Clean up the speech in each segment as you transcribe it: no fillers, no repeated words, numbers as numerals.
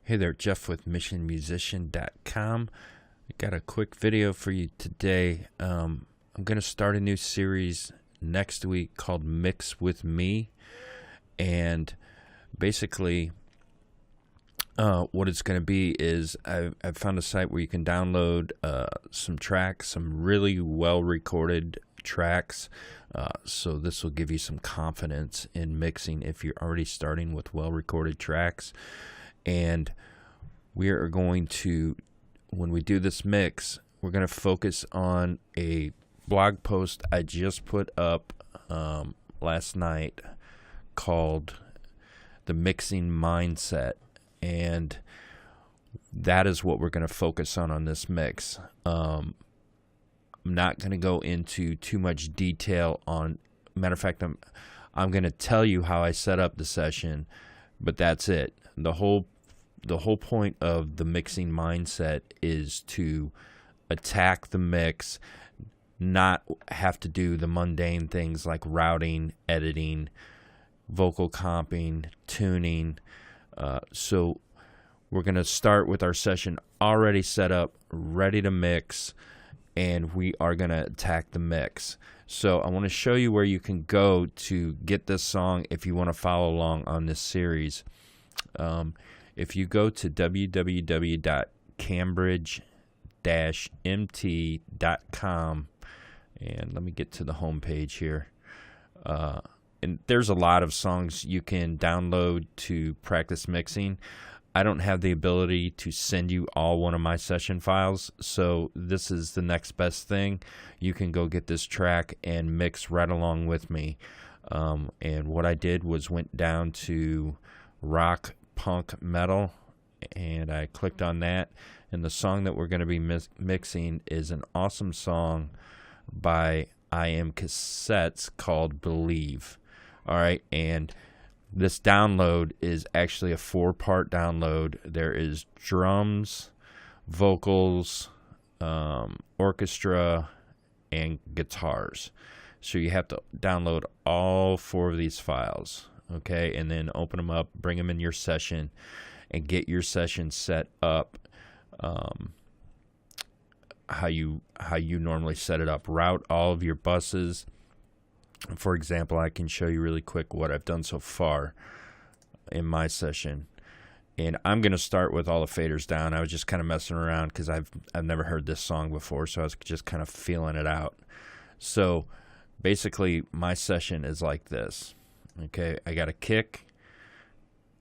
Hey there, Jeff with missionmusician.com. I got a quick video for you today. I'm going to start a new series next week called Mix with Me. And basically, what it's going to be is I've found a site where you can download some tracks, some really well-recorded tracks. So this will give you some confidence in mixing if you're already starting with well-recorded tracks. And we are going to, when we do this mix, we're going to focus on a blog post I just put up last night called The Mixing Mindset. And that is what we're going to focus on this mix. I'm not going to go into too much detail on, matter of fact, I'm going to tell you how I set up the session, but that's it. The whole point of the mixing mindset is to attack the mix, not have to do the mundane things like routing, editing, vocal comping, tuning. So we're going to start with our session already set up, ready to mix, and we are going to attack the mix. So I want to show you where you can go to get this song if you want to follow along on this series. If you go to www.cambridge-mt.com, and let me get to the home page here, and there's a lot of songs you can download to practice mixing. I don't have the ability to send you all one of my session files, so this is the next best thing. You can go get this track and mix right along with me. And what I did was went down to rock, punk, metal, and I clicked on that. And the song that we're going to be mixing is an awesome song by I Am Cassettes called Believe. All right, and this download is actually a 4-part download. There is drums, vocals, orchestra, and guitars. So you have to download all 4 of these files, okay, and then open them up, bring them in your session, and get your session set up how you normally set it up. Route all of your buses. For example, I can show you really quick what I've done so far in my session. And I'm going to start with all the faders down. I was just kind of messing around because I've never heard this song before, so I was just kind of feeling it out. So basically, my session is like this. Okay, I got a kick.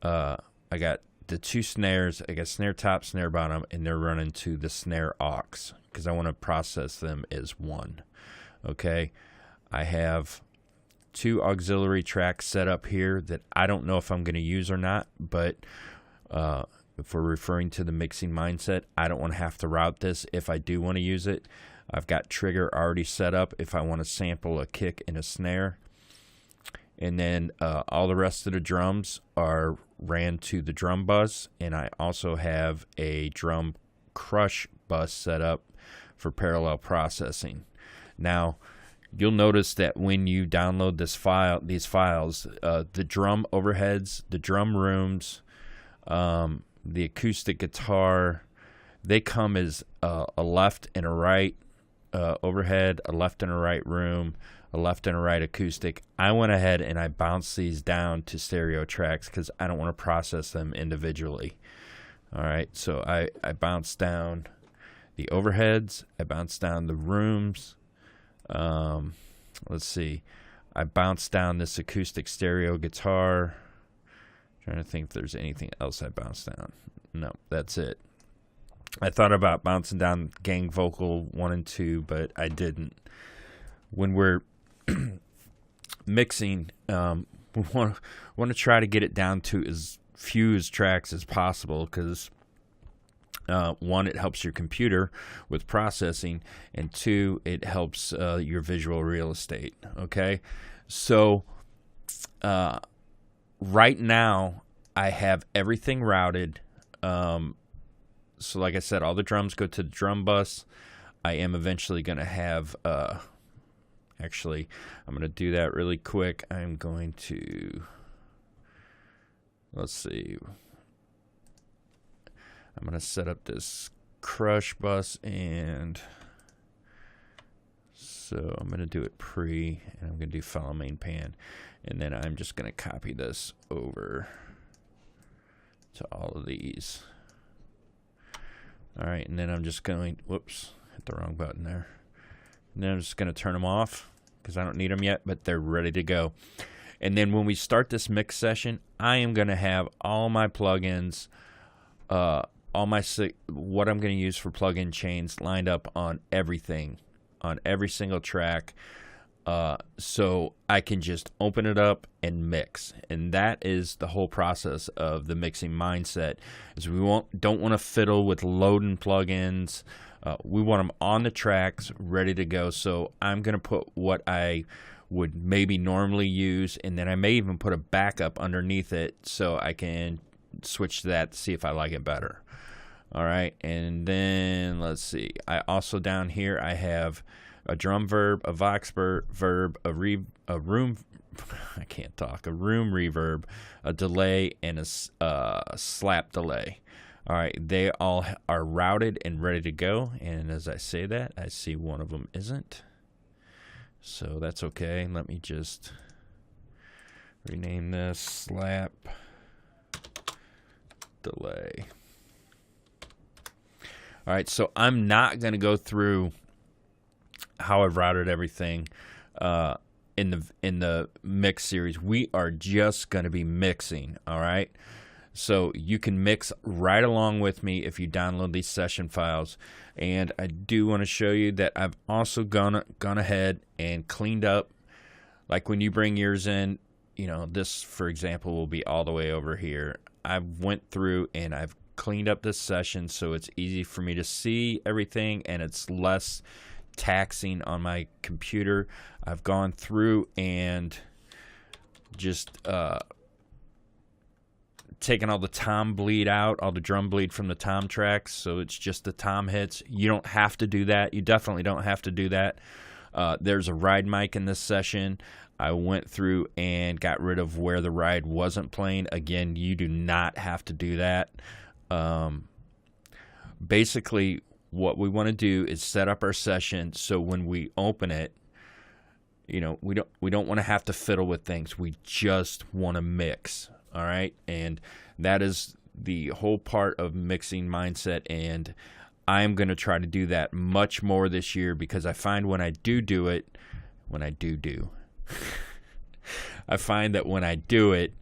I got the 2 snares. I got snare top, snare bottom, and they're running to the snare aux because I want to process them as one. Okay, I have 2 auxiliary tracks set up here that I don't know if I'm going to use or not, but if we're referring to the mixing mindset, I don't want to have to route this if I do want to use it. I've got trigger already set up if I want to sample a kick and a snare. And then all the rest of the drums are ran to the drum bus, and I also have a drum crush bus set up for parallel processing. Now, you'll notice that when you download these files, the drum overheads, the drum rooms, the acoustic guitar, they come as a left and a right overhead, a left and a right room, a left and a right acoustic. I went ahead and I bounced these down to stereo tracks because I don't want to process them individually. All right, so I bounced down the overheads, I bounced down the rooms. Let's see, I bounced down this acoustic stereo guitar. Trying to think if there's anything else I bounced down. No, that's it. I thought about bouncing down gang vocal 1 and 2, but I didn't. When we're mixing, we want to try to get it down to as few tracks as possible because 1, it helps your computer with processing, and 2, it helps your visual real estate. Okay, so right now I have everything routed. So like I said, all the drums go to the drum bus. I am eventually going to have actually, I'm going to do that really quick. I'm going to, let's see. I'm going to set up this crush bus, and so I'm going to do it pre, and I'm going to do follow main pan, and then I'm just going to copy this over to all of these. All right, and then I'm just going, whoops, hit the wrong button there. And then I'm just going to turn them off because I don't need them yet, but they're ready to go. And then when we start this mix session, I am going to have all my plugins, what I'm going to use for plugin chains lined up on everything, on every single track, so I can just open it up and mix. And that is the whole process of the mixing mindset. Is we don't want to fiddle with loading plugins. We want them on the tracks, ready to go. So I'm going to put what I would maybe normally use, and then I may even put a backup underneath it so I can switch to that to see if I like it better. All right, and then let's see. I also down here I have a drum verb, a vox verb, a room reverb, a delay, and a slap delay. All right, they all are routed and ready to go. And as I say that, I see one of them isn't. So that's okay. Let me just rename this slap delay. All right, so I'm not going to go through how I've routed everything in the mix series. We are just going to be mixing, all right? So you can mix right along with me if you download these session files. And I do want to show you that I've also gone ahead and cleaned up. Like when you bring yours in, you know, this, for example, will be all the way over here. I went through and I've cleaned up this session so it's easy for me to see everything and it's less taxing on my computer. I've gone through and just taken all the tom bleed out, all the drum bleed from the tom tracks, so it's just the tom hits. You don't have to do that. You definitely don't have to do that. There's a ride mic in this session. I went through and got rid of where the ride wasn't playing. Again, you do not have to do that. Basically, what we want to do is set up our session so when we open it, you know, we don't want to have to fiddle with things. We just want to mix, all right? And that is the whole part of mixing mindset, and I'm going to try to do that much more this year because I find when I do it, I find that when I do it,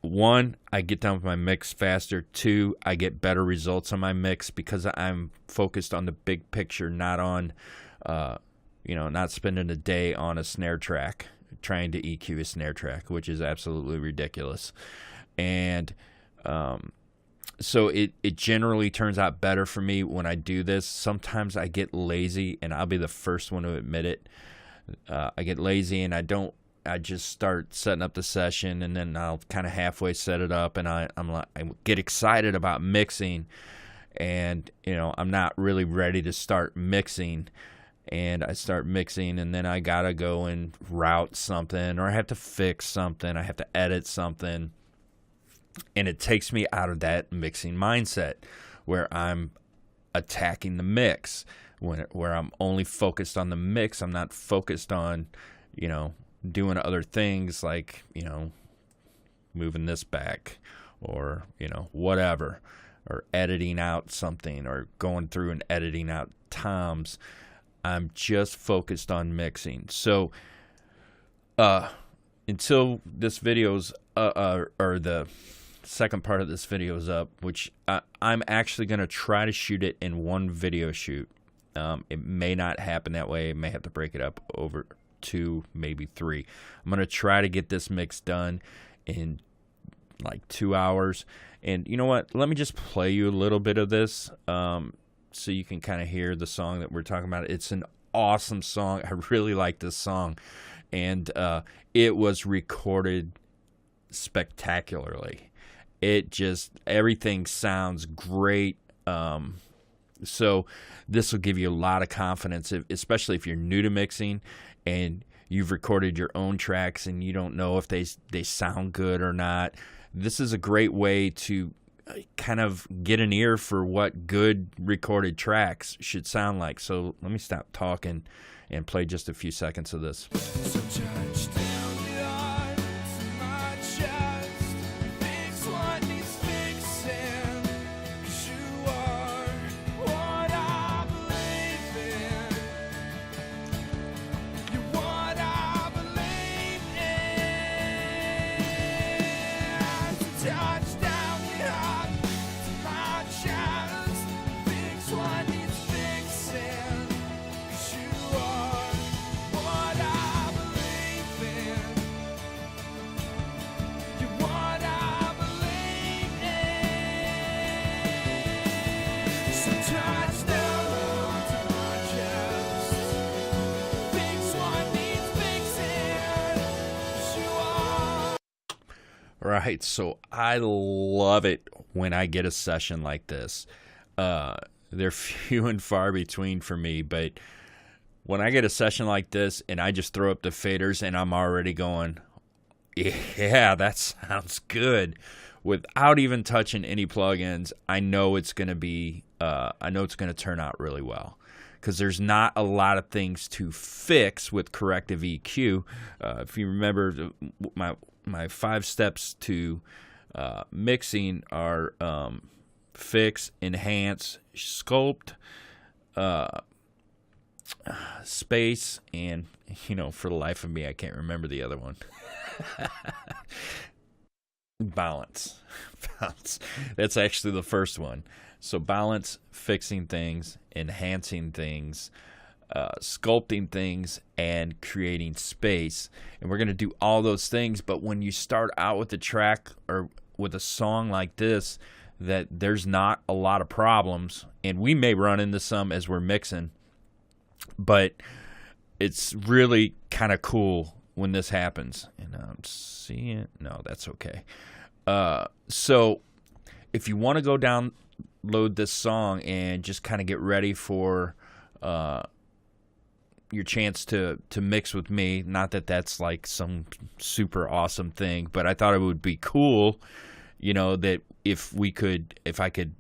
one, I get done with my mix faster. Two, I get better results on my mix because I'm focused on the big picture, not on, not spending a day on a snare track, trying to EQ a snare track, which is absolutely ridiculous. And so it generally turns out better for me when I do this. Sometimes I get lazy, and I'll be the first one to admit it. I get lazy, and I just start setting up the session, and then I'll kind of halfway set it up, and I get excited about mixing, and I'm not really ready to start mixing, and I start mixing, and then I gotta go and route something, or I have to fix something, I have to edit something, and it takes me out of that mixing mindset where I'm attacking the mix, where I'm only focused on the mix. I'm not focused on doing other things like, moving this back or, whatever, or editing out something or going through and editing out toms. I'm just focused on mixing. So, until this video's, or the second part of this video is up, which I'm actually going to try to shoot it in one video shoot. It may not happen that way. I may have to break it up over 2, maybe 3. I'm going to try to get this mix done in like 2 hours. And you know what? Let me just play you a little bit of this so you can kind of hear the song that we're talking about. It's an awesome song. I really like this song. And it was recorded spectacularly. Everything sounds great. So this will give you a lot of confidence, especially if you're new to mixing and you've recorded your own tracks and you don't know if they sound good or not. This is a great way to kind of get an ear for what good recorded tracks should sound like. So let me stop talking and play just a few seconds of this. So touch down your heart to my chest, fix what needs fixing, 'cause you are what I believe in. You're what I believe in. So touch down your heart to my chest, fix what needs fixing, 'cause you are what I believe in. You're what I believe in. So touch down to my chest, fix what needs fixing, 'cause you are. Right, so I love it when I get a session like this. They're few and far between for me, but when I get a session like this and I just throw up the faders and I'm already going, yeah, that sounds good, without even touching any plugins, I know it's going to be, I know it's going to turn out really well. Because there's not a lot of things to fix with corrective EQ. If you remember, my 5 steps to mixing are fix, enhance, sculpt, space, and, for the life of me, I can't remember the other one. Balance. That's actually the first one. So balance, fixing things, enhancing things, sculpting things, and creating space. And we're going to do all those things, but when you start out with a track or with a song like this, that there's not a lot of problems, and we may run into some as we're mixing, but it's really kind of cool when this happens. And I'm seeing, no, that's okay. So if you want to go download this song and just kind of get ready for your chance to mix with me, not that that's like some super awesome thing, but I thought it would be cool, that if I could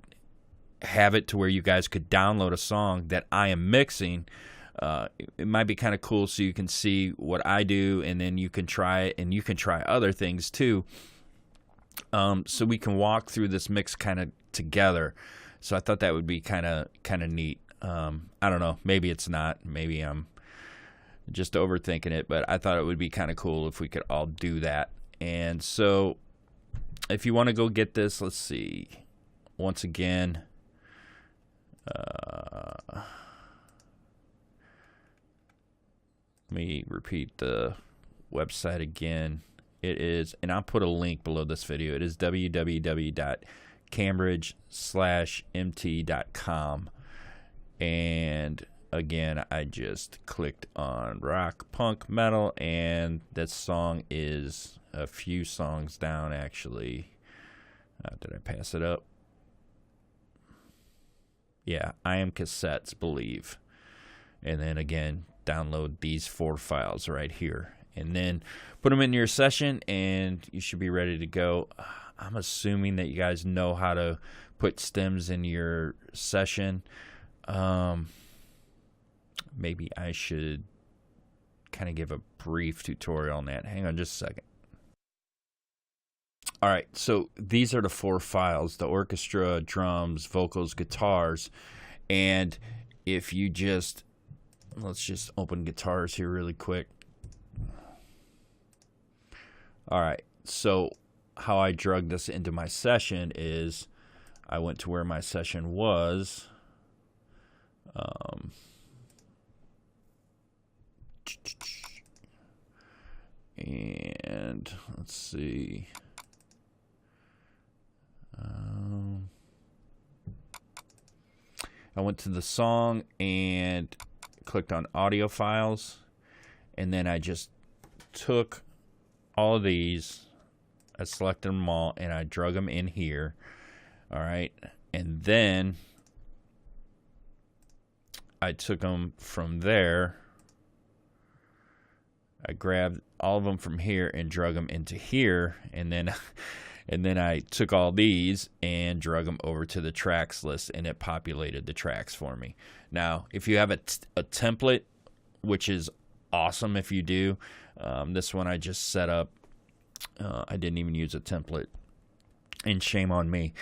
have it to where you guys could download a song that I am mixing, it might be kind of cool, so you can see what I do, and then you can try it, and you can try other things too. So we can walk through this mix kind of together. So I thought that would be kind of neat. I don't know. Maybe it's not. Maybe I'm just overthinking it, but I thought it would be kind of cool if we could all do that. And so if you want to go get this, let's see. Once again, let me repeat the website again. It is, and I'll put a link below this video. It is www.cambridge/mt.com. And again, I just clicked on rock, punk, metal, and this song is a few songs down, actually. Did I pass it up? Yeah, I Am Cassettes, believe. And then again, download these 4 files right here. And then put them in your session, and you should be ready to go. I'm assuming that you guys know how to put stems in your session. Maybe I should kind of give a brief tutorial on that. Hang on just a second. All right, so these are the 4 files: the orchestra, drums, vocals, guitars. And if you let's just open guitars here really quick. All right, so how I drug this into my session is I went to where my session was. And let's see. I went to the song and clicked on audio files, and then I just took all of these, I selected them all, and I drug them in here. All right, and then I took them from there, I grabbed all of them from here and drug them into here, and then And then I took all these and drug them over to the tracks list, and it populated the tracks for me. Now, if you have a template, which is awesome if you do, this one I just set up. I didn't even use a template, and shame on me.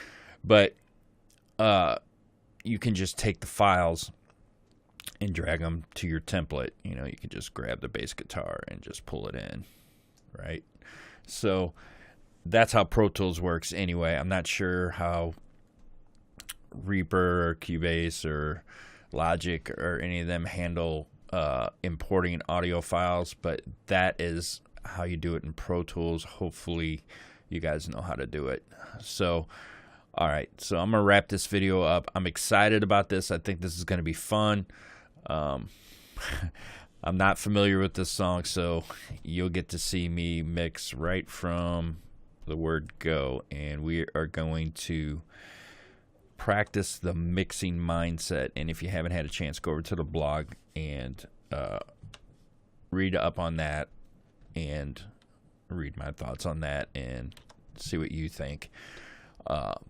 But you can just take the files and drag them to your template. You know, you can just grab the bass guitar and just pull it in, right? So that's how Pro Tools works anyway. I'm not sure how Reaper or Cubase or Logic or any of them handle importing audio files, but that is how you do it in Pro Tools. Hopefully you guys know how to do it. So all right, so I'm gonna wrap this video up. I'm excited about this. I think this is gonna be fun. I'm not familiar with this song, so you'll get to see me mix right from the word go, and we are going to practice the mixing mindset. And if you haven't had a chance, go over to the blog and read up on that and read my thoughts on that and see what you think.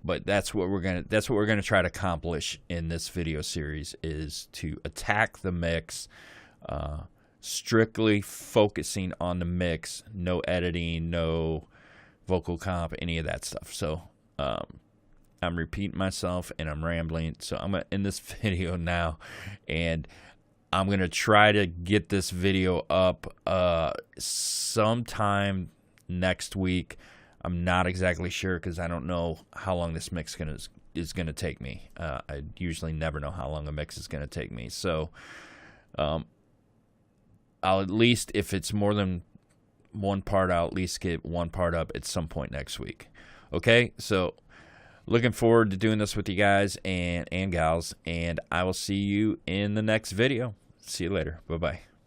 But that's what we're gonna try to accomplish in this video series, is to attack the mix, strictly focusing on the mix, no editing, no vocal comp, any of that stuff. So I'm repeating myself and I'm rambling, so I'm gonna end this video now, and I'm gonna try to get this video up sometime next week. I'm not exactly sure because I don't know how long this mix is gonna take me. I usually never know how long a mix is gonna take me. So I'll at least, if it's more than one part, I'll at least get one part up at some point next week. Okay, so looking forward to doing this with you guys and gals, and I will see you in the next video. See you later. Bye-bye.